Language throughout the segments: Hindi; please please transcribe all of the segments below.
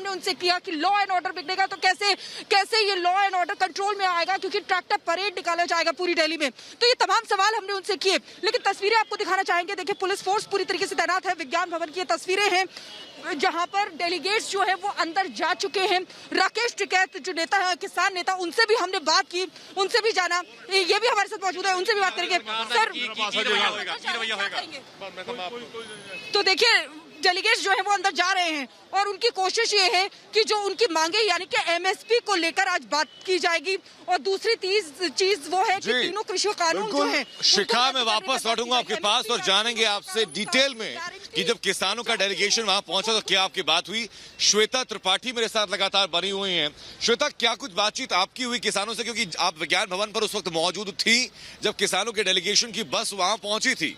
हमने उनसे किया कि लॉ एंड ऑर्डर बिगड़ेगा तो कैसे ये लॉ एंड ऑर्डर कंट्रोल में आएगा, क्योंकि ट्रैक्टर परेड निकाला जाएगा पूरी दिल्ली में। तो ये तमाम सवाल हमने उनसे किए, लेकिन तस्वीरें आपको दिखाना चाहेंगे। देखिए, पुलिस फोर्स पूरी तरीके से तैनात है। विज्ञान भवन की ये तस्वीरें हैं जहां पर डेलीगेट्स जो है वो अंदर जा चुके हैं। राकेश टिकैत जो नेता है, किसान नेता, उनसे भी हमने बात की, उनसे भी जाना, ये भी हमारे साथ मौजूद है, उनसे भी बात करेंगे। सर, तो देखिए, डेलीगेट्स जो है वो अंदर जा रहे हैं और उनकी कोशिश ये है कि जो उनकी मांगे यानी कि एमएसपी को लेकर आज बात की जाएगी, और दूसरी चीज वो है कि तीनों कृषि कानून जो है। शिखा, मैं वापस लौटूंगा आपके पास और जानेंगे आपसे डिटेल में कि जब किसानों का डेलीगेशन वहां पहुंचा तो क्या आपकी बात हुई। श्वेता त्रिपाठी मेरे साथ लगातार बनी हुई हैं। श्वेता, क्या कुछ बातचीत आपकी हुई किसानों से, क्योंकि आप विज्ञान भवन पर उस वक्त मौजूद थी जब किसानों के डेलीगेशन की बस वहां पहुंची थी?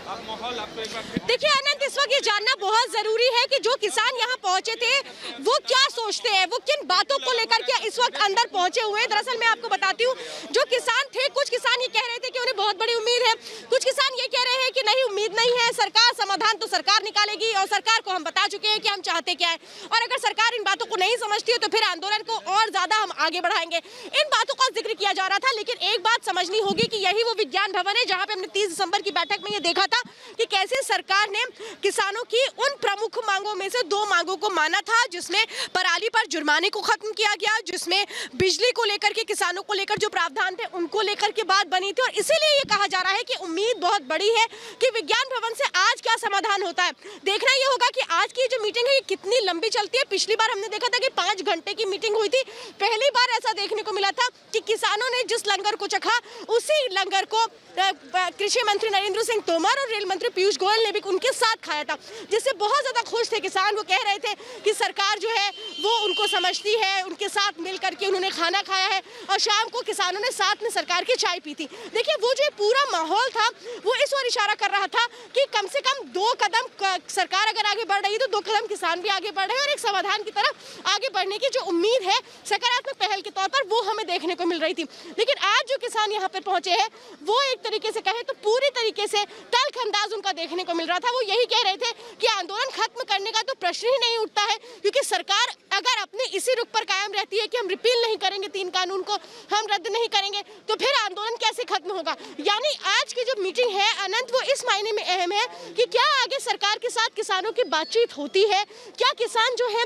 देखिए अनंत, इस वक्त ये जानना बहुत जरूरी है कि जो किसान यहाँ पहुंचे थे वो क्या सोचते हैं, वो किन बातों को लेकर के इस वक्त अंदर पहुंचे हुए हैं। दरअसल मैं आपको बताती हूँ, जो किसान थे, कुछ किसान ये कह रहे थे कि उन्हें बहुत बड़ी उम्मीद है, कुछ किसान ये कह रहे हैं कि नहीं, उम्मीद नहीं है, सरकार समाधान तो सरकार निकालेगी और सरकार को हम बता चुके हैं कि हम चाहते क्या है, और अगर सरकार इन बातों को नहीं समझती है तो फिर आंदोलन को और ज्यादा हम आगे बढ़ाएंगे। इन बातों का जिक्र किया जा रहा था, लेकिन एक बात समझनी होगी कि यही वो विज्ञान भवन है जहाँ पे हमने 30 दिसंबर की बैठक में ये देखा था कि कैसे सरकार ने किसानों की उन प्रमुख मांगों में से 2 मांगों को माना था, जिसमें पराली पर जुर्माने को खत्म किया गया, जिसमें बिजली को लेकर के, किसानों को लेकर जो प्रावधान थे उनको लेकर के बात बनी थी, और इसीलिए ये कहा जा रहा है कि उम्मीद बहुत बड़ी है कि विज्ञान भवन से आज क्या समाधान होता है। देखना ये होगा कि आज की जो मीटिंग है ये कितनी लंबी चलती है। पिछली बार हमने देखा था कि 5 घंटे की मीटिंग हुई थी। पहली बार ऐसा देखने को मिला था कि किसानों ने जिस लंगर को चखा, उसी लंगर को कृषि मंत्री नरेंद्र सिंह तोमर और रेल मंत्री पीयूष गोयल ने भी उनके साथ खाया था, जिससे बहुत ज्यादा खुश थे किसान। वो कह रहे थे कि सरकार जो है वो उनको समझती है, उनके साथ मिल करके उन्होंने खाना खाया है, और शाम को किसानों ने साथ में सरकार की चाय पी थी। देखिए, वो जो पूरा माहौल था वो इस ओर इशारा कर रहा था कि कम से कम 2 कदम सरकार अगर आगे बढ़ रही है तो 2 कदम किसान भी आगे बढ़ रहे हैं, और एक समाधान की तरफ आगे बढ़ने की जो उम्मीद है सकारात्मक पहल के तौर पर वो हमें देखने को मिल रही थी। लेकिन आज जो किसान यहाँ पर पहुंचे हैं वो एक तरीके से कहे तो पूरी तरीके से तल्ख अंदाज उनका देखने को मिल रहा था। वो यही कह रहे थे कि आंदोलन खत्म करने का तो प्रश्न ही नहीं उठता है, क्योंकि सरकार अगर अपने इसी रुख पर कायम रहती है कि हम रिपील नहीं करेंगे, 3 कानून को हम रद्द नहीं करेंगे, तो फिर आंदोलन कैसे खत्म होगा। यानी आज की जो मीटिंग है अनंत, वो इस मायने में अहम है कि क्या आगे सरकार के साथ किसानों की बातचीत होती है, क्या किसान जो है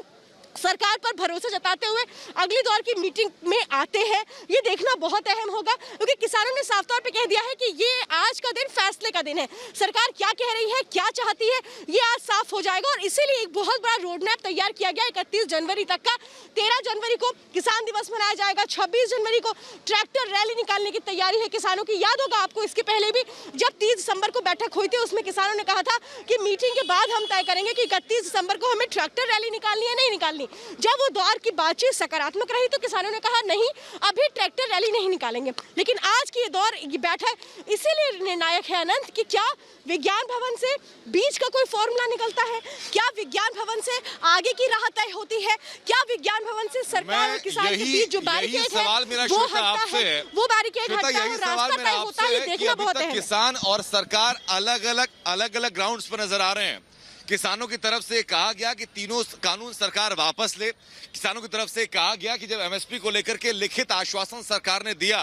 सरकार पर भरोसा जताते हुए अगली दौर की मीटिंग में आते हैं, ये देखना बहुत अहम होगा, क्योंकि किसानों ने साफ तौर पे कह दिया है कि ये आज का दिन फैसले का दिन है। सरकार क्या कह रही है, क्या चाहती है, ये आज साफ हो जाएगा, और इसीलिए एक बहुत बड़ा रोड मैप तैयार किया गया 31 जनवरी तक का। 13 जनवरी को किसान दिवस मनाया जाएगा, 26 जनवरी को ट्रैक्टर रैली निकालने की तैयारी है किसानों की। याद होगा आपको, इसके पहले भी जब 30 दिसंबर को बैठक हुई थी उसमें किसानों ने कहा था कि मीटिंग के बाद हम तय करेंगे कि 31 दिसंबर को हमें ट्रैक्टर रैली निकालनी है, नहीं निकालनी। जब वो दौर की बातचीत सकारात्मक रही तो किसानों ने कहा नहीं, अभी ट्रैक्टर रैली नहीं निकालेंगे। लेकिन आज की ये बैठक इसीलिए निर्णायक है अनंत कि क्या विज्ञान भवन से बीच का कोई फॉर्मूला निकलता है, क्या विज्ञान भवन से आगे की राह तय होती है, क्या विज्ञान भवन से सरकार और किसान के बीच जो बैरिकेड है वो हटता है, वो बैरिकेड हटता है, रास्ता तय होता है। ये देखना बहुत है। किसान और सरकार अलग अलग ग्राउंड्स पर नजर आ रहे हैं। किसानों की तरफ से कहा गया कि तीनों कानून सरकार वापस ले। किसानों की तरफ से कहा गया कि जब एमएसपी को लेकर के लिखित आश्वासन सरकार ने दिया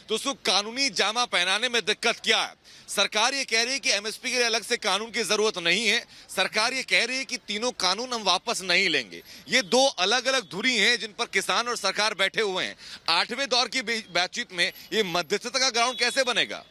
तो उसको कानूनी जामा पहनाने में दिक्कत क्या है। सरकार ये कह रही है कि एमएसपी के लिए अलग से कानून की जरूरत नहीं है। सरकार ये कह रही है कि तीनों कानून हम वापस नहीं लेंगे। ये 2 अलग अलग धुरी हैं जिन पर किसान और सरकार बैठे हुए हैं। 8वें दौर की बातचीत में ये मध्यस्थता का ग्राउंड कैसे बनेगा?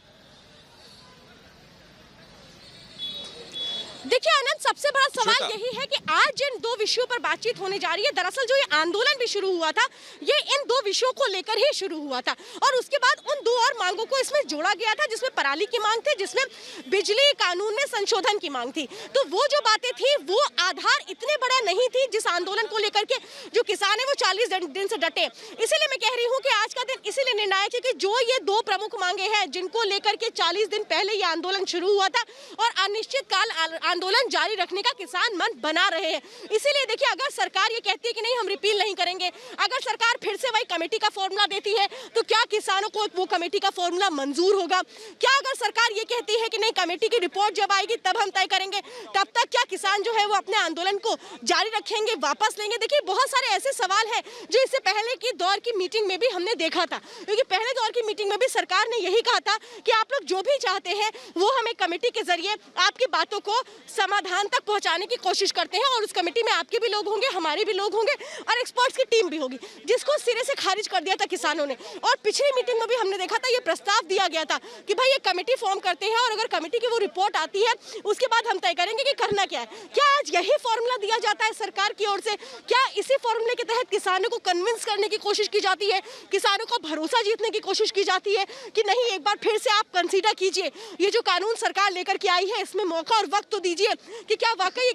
देखिए आनंद, सबसे बड़ा सवाल यही है कि आज जिन 2 विषयों पर बातचीत होने जा रही है, दरअसल जो ये आंदोलन भी शुरू हुआ था ये इन 2 विषयों को लेकर ही शुरू हुआ था, और उसके बाद उन 2 और मांगों को इसमें जोड़ा गया था, जिसमें पराली की मांग थी, जिसमें बिजली कानून में संशोधन की मांग थी। तो वो जो बातें थी वो आधार इतने बड़ा नहीं थी जिस आंदोलन को लेकर के जो किसान है वो 40 दिन से डटे। इसीलिए मैं कह रही हूँ कि आज का दिन इसीलिए निर्णायक है कि जो ये 2 प्रमुख मांगे हैं जिनको लेकर के 40 दिन पहले ये आंदोलन शुरू हुआ था और अनिश्चित काल आंदोलन जारी रखने का किसान मन बना रहे हैं। इसीलिए देखिए, अगर सरकार ये कहती है कि नहीं हम रिपील नहीं करेंगे, अगर सरकार फिर से वही कमेटी का फॉर्मूला देती है तो क्या किसानों को वो कमेटी का फॉर्मूला मंजूर होगा? क्या अगर सरकार ये कहती है कि नहीं कमेटी की रिपोर्ट जब आएगी तब हम तय करेंगे, तब तक क्या किसान जो है वो अपने आंदोलन को जारी रखेंगे, वापस लेंगे? देखिए, बहुत सारे ऐसे सवाल हैं जो इससे पहले की दौर की मीटिंग में भी हमने देखा था, क्योंकि पहले दौर की मीटिंग में भी सरकार ने यही कहा था कि आप लोग जो भी चाहते हैं वो हमें कमेटी के जरिए आपकी बातों को समाधान तक पहुंचाने की कोशिश करते हैं, और उस कमेटी में आपके भी लोग होंगे, हमारे भी लोग होंगे और एक्सपर्ट्स की टीम भी होगी, जिसको सिरे से खारिज कर दिया था किसानों ने। और पिछली मीटिंग में भी हमने देखा था, ये प्रस्ताव दिया गया था कि भाई ये कमेटी फॉर्म करते हैं और अगर कमेटी की वो रिपोर्ट आती है उसके बाद हम तय करेंगे कि करना क्या है। क्या आज यही फॉर्मूला दिया जाता है सरकार की ओर से? क्या इसी फॉर्मूले के तहत किसानों को कन्विंस करने की कोशिश की जाती है, किसानों का भरोसा जीतने की कोशिश की जाती है कि नहीं एक बार फिर से आप कंसीडर कीजिए, ये जो कानून सरकार लेकर के आई है इसमें मौका और वक्त तो दीजिए कि क्या वाकई ये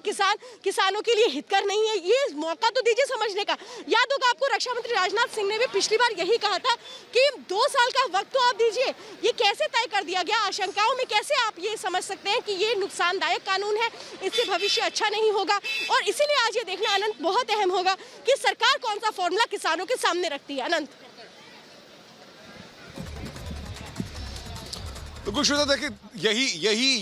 किसानों के लिए हितकर नहीं है, ये मौका तो दीजिए समझने का। याद होगा आपको, रक्षा मंत्री राजनाथ सिंह ने भी पिछली बार यही कहा था कि 2 साल का वक्त तो आप दीजिए। ये कैसे तय कर दिया गया? आशंकाओं में कैसे आप ये समझ सकते हैं कि ये नुकसानदायक कानून है, इससे भविष्य अच्छा नहीं होगा? और इसीलिए आज ये देखना अनंत बहुत अहम होगा कि सरकार कौन सा फॉर्मूला किसानों के सामने रखती है। अनंत, बिल्कुल श्वेता, देखिए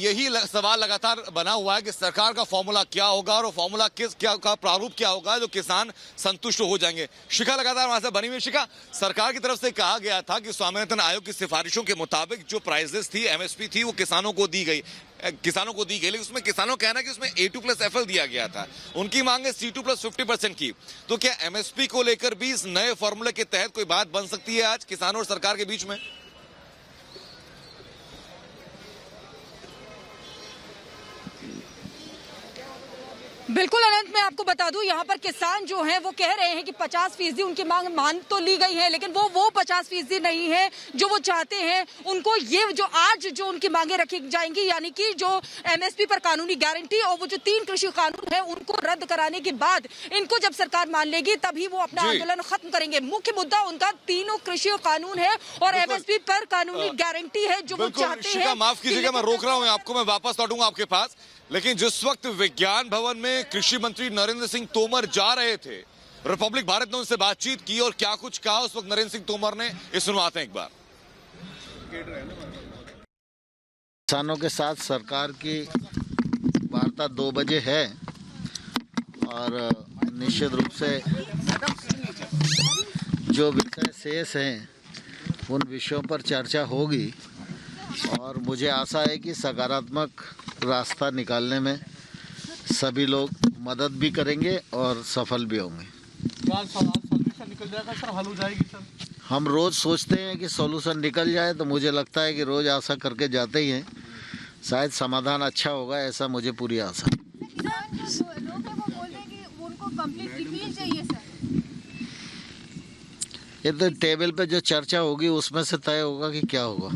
यही सवाल लगातार बना हुआ है कि सरकार का फॉर्मूला क्या होगा और फॉर्मूला का प्रारूप क्या होगा जो किसान संतुष्ट हो जाएंगे। शिखा लगातार वहां से बनी हुई। शिखा, सरकार की तरफ से कहा गया था कि स्वामीनाथन आयोग की सिफारिशों के मुताबिक जो प्राइसेस थी, एमएसपी थी, वो किसानों को दी गई, लेकिन उसमें किसानों का कहना है कि उसमें A2+FL दिया गया था। उनकी मांग है C2+50% की। तो क्या एमएसपी को लेकर भी इस नए फॉर्मूले के तहत कोई बात बन सकती है आज किसानों और सरकार के बीच में? बिल्कुल अनंत, मैं आपको बता दूं, यहाँ पर किसान जो हैं वो कह रहे हैं कि 50% उनकी मांग मान तो ली गई है, लेकिन वो 50% नहीं है जो वो चाहते हैं। उनको ये जो आज जो उनकी मांगे रखी जाएंगी, यानी कि जो एमएसपी पर कानूनी गारंटी और वो जो 3 कृषि कानून है उनको रद्द कराने के बाद इनको जब सरकार मान लेगी तभी वो अपना आंदोलन खत्म करेंगे। मुख्य मुद्दा उनका 3 कृषि कानून है और एमएसपी पर कानूनी गारंटी है जो वो चाहते हैं। माफ कीजिएगा, मैं रोक रहा हूँ आपको, मैं वापस लौटूंगा आपके पास। लेकिन जिस वक्त विज्ञान भवन में कृषि मंत्री नरेंद्र सिंह तोमर जा रहे थे, रिपब्लिक भारत ने उनसे बातचीत की और क्या कुछ कहा उस वक्त नरेंद्र सिंह तोमर ने, ये सुनवाते हैं एक बार। किसानों के साथ सरकार की वार्ता 2 बजे है और निश्चित रूप से जो विषय शेष हैं उन विषयों पर चर्चा होगी और मुझे आशा है कि सकारात्मक रास्ता निकालने में सभी लोग मदद भी करेंगे और सफल भी होंगे। सॉल्यूशन निकल जाएगा सर, हल हो जाएगी सर? हम रोज़ सोचते हैं कि सॉल्यूशन निकल जाए, तो मुझे लगता है कि रोज़ आशा करके जाते ही हैं, शायद समाधान अच्छा होगा, ऐसा मुझे पूरी आशा है। ये तो टेबल पे जो चर्चा होगी उसमें से तय होगा कि क्या होगा।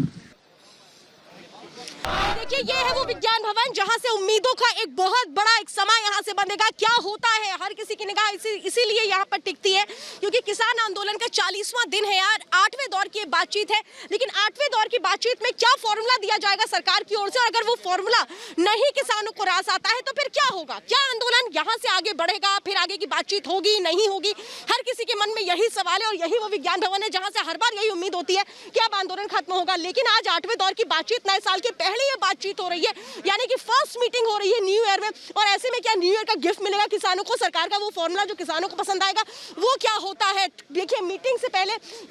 देखिए, ये है वो विज्ञान भवन जहां से उम्मीदों का एक बहुत बड़ा एक समय यहां से बंधेगा। क्या होता है, हर किसी की निगाह इसीलिए यहां पर टिकती है क्योंकि किसान आंदोलन का 40वां दिन है यार। 8वें दौर की बातचीत है, लेकिन 8वें दौर की बातचीत में क्या फॉर्मूला दिया जाएगा सरकार की ओर से, और अगर वो फॉर्मूला नहीं किसानों को रास आता है तो फिर क्या होगा? क्या आंदोलन यहां से आगे बढ़ेगा? फिर आगे की बातचीत होगी नहीं होगी? हर किसी के मन में यही सवाल है और यही वो विज्ञान भवन है जहां से हर बार यही उम्मीद होती है कि अब आंदोलन खत्म होगा। लेकिन आज 8वें दौर की बातचीत, नए साल के पहले ये बातचीत हो रही है, यानी कि फर्स्ट मीटिंग हो रही है न्यू ईयर में। और ऐसे में क्या न्यू ईयर का गिफ्ट मिलेगा किसानों को? सरकार का वो फॉर्मूला जो किसानों को पसंद आएगा वो क्या होता है? देखिए, मीटिंग से पहले